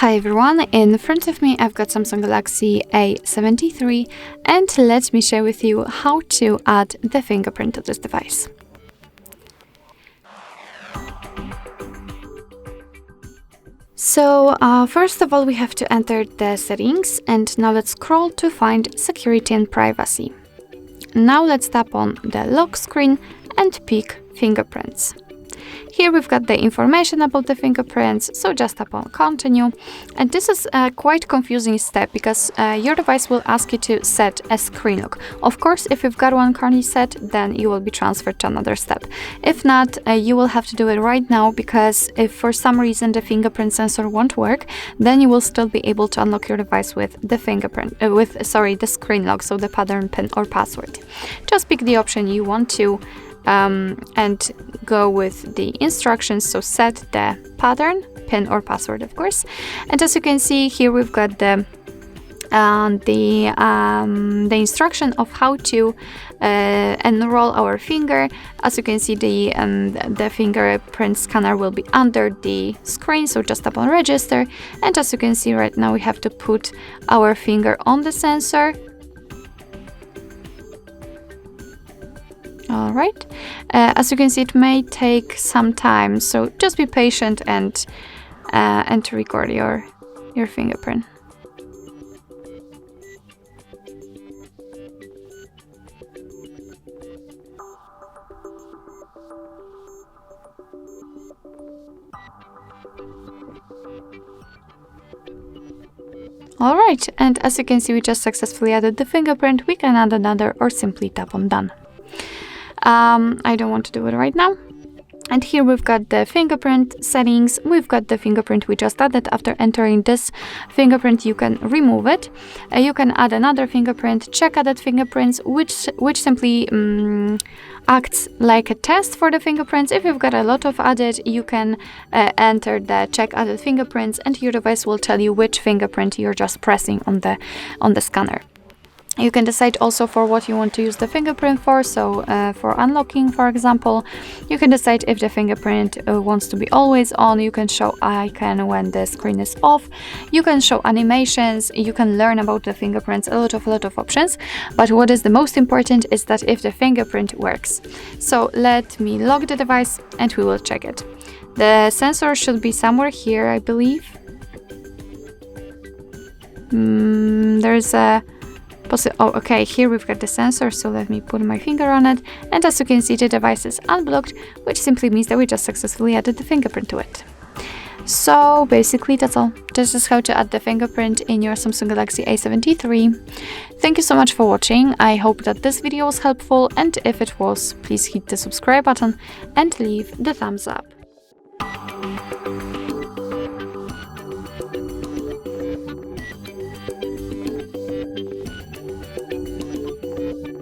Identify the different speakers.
Speaker 1: Hi everyone, in front of me I've got Samsung Galaxy A73 and let me share with you how to add the fingerprint to this device. So first of all we have to enter the settings, and now let's scroll to find security and privacy. Now let's tap on the lock screen and pick fingerprints. Here we've got the information about the fingerprints, so just tap on continue. And this is a quite confusing step because your device will ask you to set a screen lock. Of course, if you've got one currently set, then you will be transferred to another step. If not, you will have to do it right now, because if for some reason the fingerprint sensor won't work, then you will still be able to unlock your device with the fingerprint, the screen lock, so the pattern, pin or password. Just pick the option you want to and go with the instructions, so set the pattern, pin or password of course. And as you can see here we've got the instruction of how to enroll our finger. As you can see, the fingerprint scanner will be under the screen, so just tap on register. And as you can see right now we have to put our finger on the sensor. All right, as you can see, it may take some time, so just be patient and record your fingerprint. All right, and as you can see, we just successfully added the fingerprint. We can add another or simply tap on done. I don't want to do it right now. And here we've got the fingerprint settings. We've got the fingerprint we just added. After entering this fingerprint, you can remove it. You can add another fingerprint, check added fingerprints, which simply acts like a test for the fingerprints. If you've got a lot of added, you can enter the check added fingerprints, and your device will tell you which fingerprint you're just pressing on the scanner. You can decide also for what you want to use the fingerprint for, so for unlocking, for example. You can decide if the fingerprint wants to be always on. You can show icon when the screen is off. You can show animations. You can learn about the fingerprints, a lot of options. But what is the most important is that if the fingerprint works. So let me lock the device and we will check it. The sensor should be somewhere here, I believe. There's a oh, okay, here we've got the sensor, so let me put my finger on it, and as you can see the device is unblocked, which simply means that we just successfully added the fingerprint to it. So basically that's all. This is how to add the fingerprint in your Samsung Galaxy A73. Thank you so much for watching. I hope that this video was helpful, and if it was, please hit the subscribe button and leave the thumbs up.